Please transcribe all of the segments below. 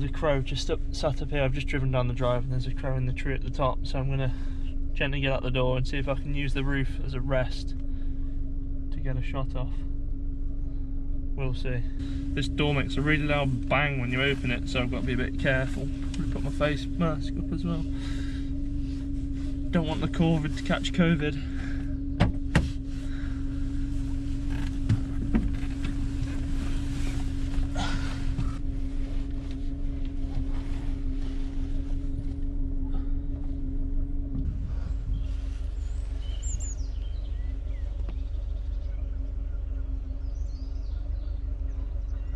there's a crow just sat up here. I've just driven down the drive and there's a crow in the tree at the top, so I'm going to gently get out the door and see if I can use the roof as a rest to get a shot off. We'll see. This door makes a really loud bang when you open it, so I've got to be a bit careful. Put my face mask up as well. Don't want the COVID to catch COVID.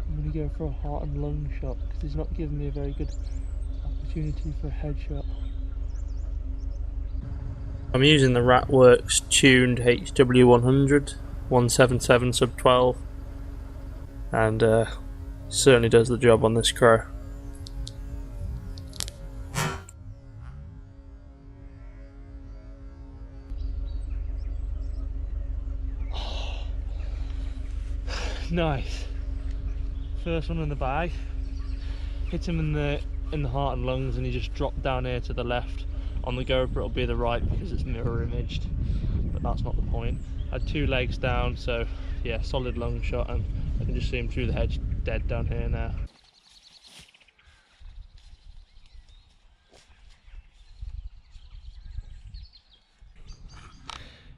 I'm going to go for a heart and lung shot because he's not giving me a very good opportunity for a headshot. I'm using the Ratworks tuned HW100 177 sub 12 and certainly does the job on this crow. Nice. First one in the bag. Hit him in the heart and lungs and he just dropped down here to the left. On the GoPro it'll be the right because it's mirror imaged, but that's not the point. I had 2 legs down, so yeah, solid lung shot, and I can just see him through the hedge dead down here now.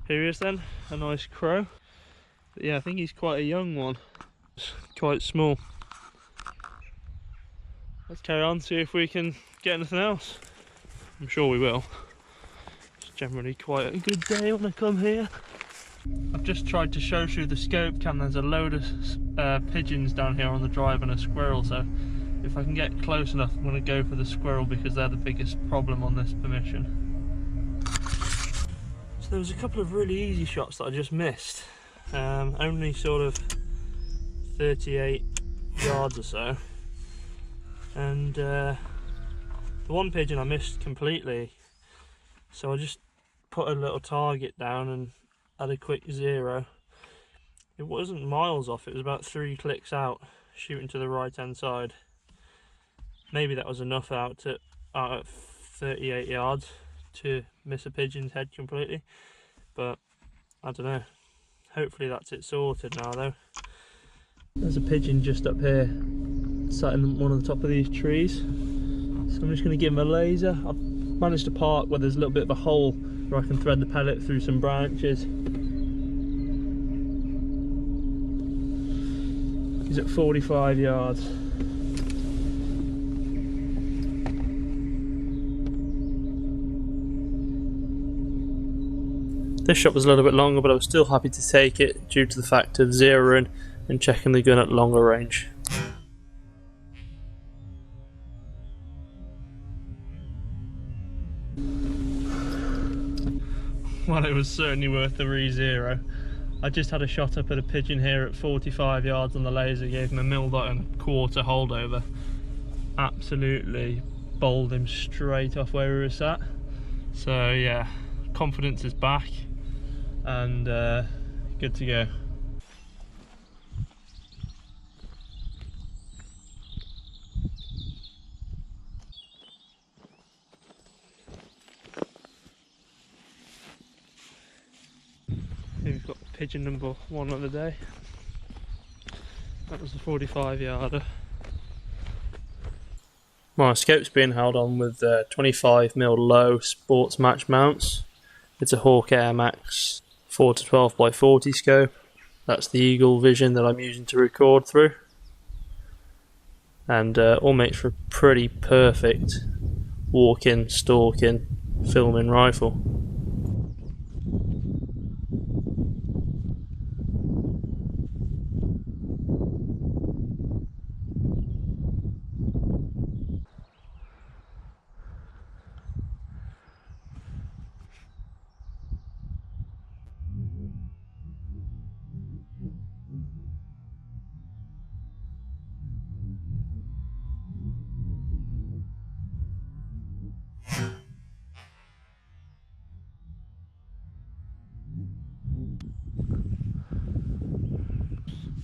Here he is then, a nice crow. But yeah, I think he's quite a young one. It's quite small. Let's carry on, see if we can get anything else. I'm sure we will. It's generally quite a good day when I come here. I've just tried to show through the scope cam. There's a load of pigeons down here on the drive and a squirrel, so if I can get close enough I'm going to go for the squirrel because they're the biggest problem on this permission. So there was a couple of really easy shots that I just missed. Only sort of 38 yards or so, and the one pigeon I missed completely, so I just put a little target down and had a quick 0. It wasn't miles off, it was about 3 clicks out, shooting to the right hand side. Maybe that was enough out at 38 yards to miss a pigeon's head completely, but I don't know. Hopefully that's it sorted now though. There's a pigeon just up here, sat in one of the top of these trees. So I'm just going to give him a laser. I've managed to park where there's a little bit of a hole where I can thread the pellet through some branches. He's at 45 yards. This shot was a little bit longer, but I was still happy to take it due to the fact of zeroing and checking the gun at longer range. Well, it was certainly worth the re-zero. I just had a shot up at a pigeon here at 45 yards on the laser, gave him a mil-dot and a quarter holdover. Absolutely bowled him straight off where he was sat. So yeah, confidence is back and good to go. We've got pigeon number 1 of the day. That was the 45 yarder. My scope's being held on with 25mm low sports match mounts. It's a Hawk Air Max 4-12x40 scope. That's the Eagle Vision that I'm using to record through. And all makes for a pretty perfect walk-in, stalking, filming rifle.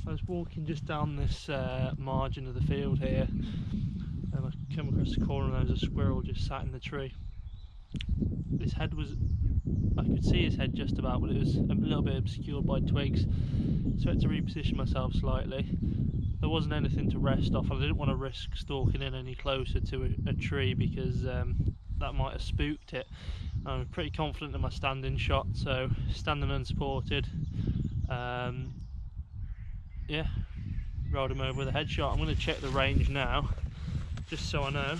I was walking just down this margin of the field here and I Come across the corner and there's a squirrel just sat in the tree. His head was, I could see his head just about, but it was a little bit obscured by twigs, so I had to reposition myself slightly. There wasn't anything to rest off, and I didn't want to risk stalking in any closer to a tree because that might have spooked it. I'm pretty confident in my standing shot, so standing unsupported, yeah, rolled him over with a headshot. I'm going to check the range now, just so I know.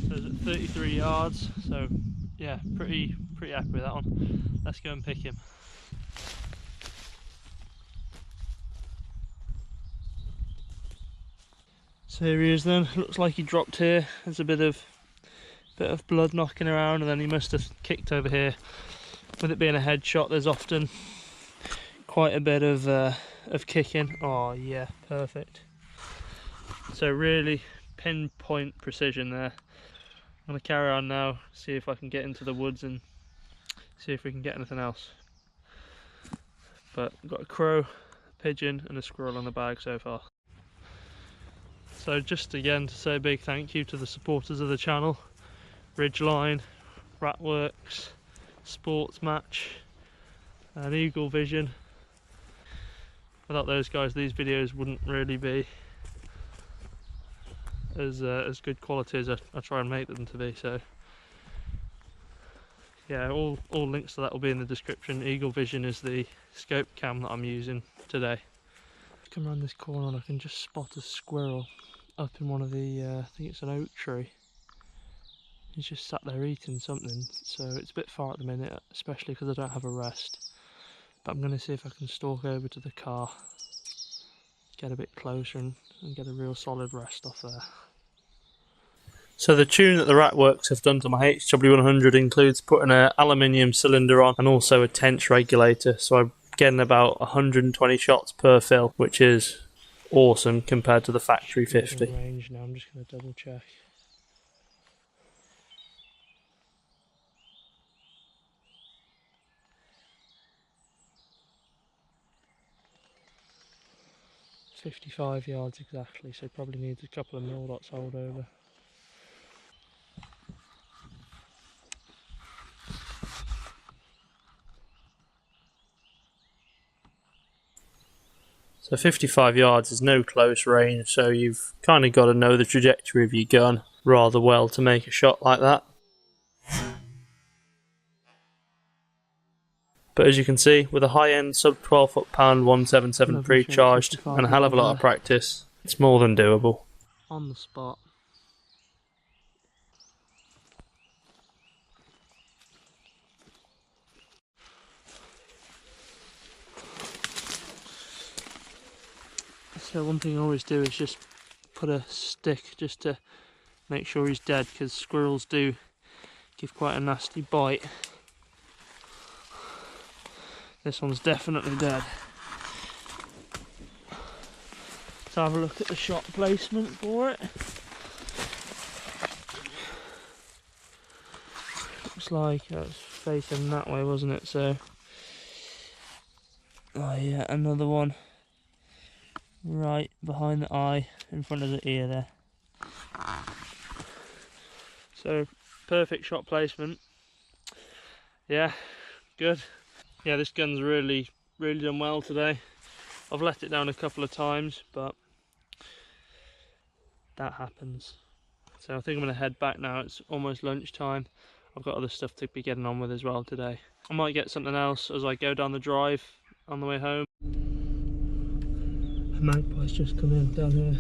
So it's at 33 yards, so yeah, pretty happy with that one. Let's go and pick him. So here he is then. Looks like he dropped here. There's a bit of blood knocking around, and then he must have kicked over here. With it being a headshot, there's often quite a bit of kicking. Oh yeah, perfect. So really pinpoint precision there. I'm going to carry on now, see if I can get into the woods and see if we can get anything else. But I've got a crow, a pigeon and a squirrel in the bag so far. So just again to say a big thank you to the supporters of the channel. Ridgeline, Ratworks, Sports Match and Eagle Vision. Without those guys, these videos wouldn't really be as good quality as I try and make them to be. So yeah, all links to that will be in the description. Eagle Vision is the scope cam that I'm using today. Come around this corner and I can just spot a squirrel up in one of the, I think it's an oak tree. He's just sat there eating something, so it's a bit far at the minute, especially because I don't have a rest. But I'm going to see if I can stalk over to the car, get a bit closer and get a real solid rest off there. So the tune that the Ratworks have done to my HW100 includes putting an aluminium cylinder on and also a tench regulator, so I'm getting about 120 shots per fill, which is awesome compared to the factory 50. Range now, I'm just going to double check. .55 yards exactly, so probably needs a couple of mil dots hold over. So 55 yards is no close range, so you've kind of got to know the trajectory of your gun rather well to make a shot like that. But as you can see, with a high-end sub 12 foot-pound 177 pre-charged and a hell of a lot of practice, it's more than doable. On the spot. So one thing I always do is just put a stick just to make sure he's dead, because squirrels do give quite a nasty bite. This one's definitely dead. Let's have a look at the shot placement for it. Looks like it was facing that way, wasn't it? So, oh yeah, another one right behind the eye, in front of the ear there. So, perfect shot placement. Yeah, good. Yeah, this gun's really done well today. I've let it down a couple of times, but that happens. So I think I'm going to head back now. It's almost lunchtime. I've got other stuff to be getting on with as well today. I might get something else as I go down the drive on the way home. A magpie's just come in down here.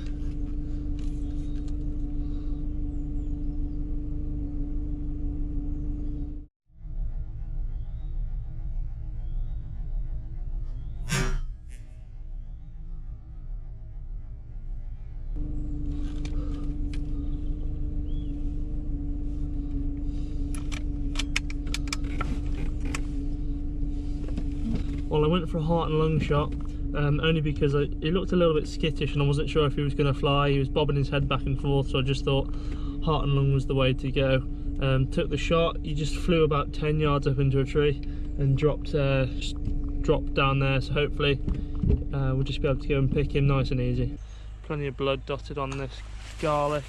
Well, I went for a heart and lung shot, only because he looked a little bit skittish and I wasn't sure if he was going to fly. He was bobbing his head back and forth, so I just thought heart and lung was the way to go. Took the shot. He just flew about 10 yards up into a tree, and dropped down there, so hopefully we'll just be able to go and pick him nice and easy. Plenty of blood dotted on this garlic,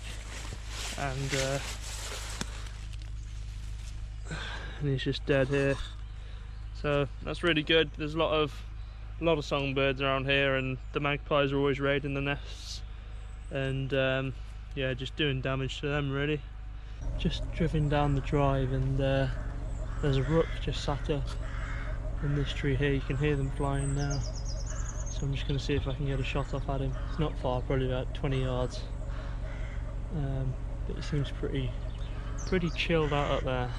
and he's just dead here, so that's really good. There's a lot of songbirds around here, and the magpies are always raiding the nests, and yeah, just doing damage to them really. Just driven down the drive, and there's a rook just sat up in this tree here. You can hear them flying now, so I'm just going to see if I can get a shot off at him. It's not far, probably about 20 yards, but he seems pretty chilled out up there.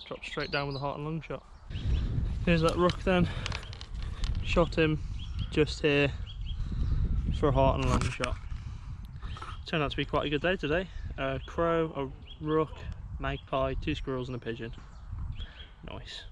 Dropped straight down with a heart and lung shot. Here's that rook then. Shot him just here for a heart and lung shot. Turned out to be quite a good day today. A crow, a rook, magpie, 2 squirrels and a pigeon. Nice.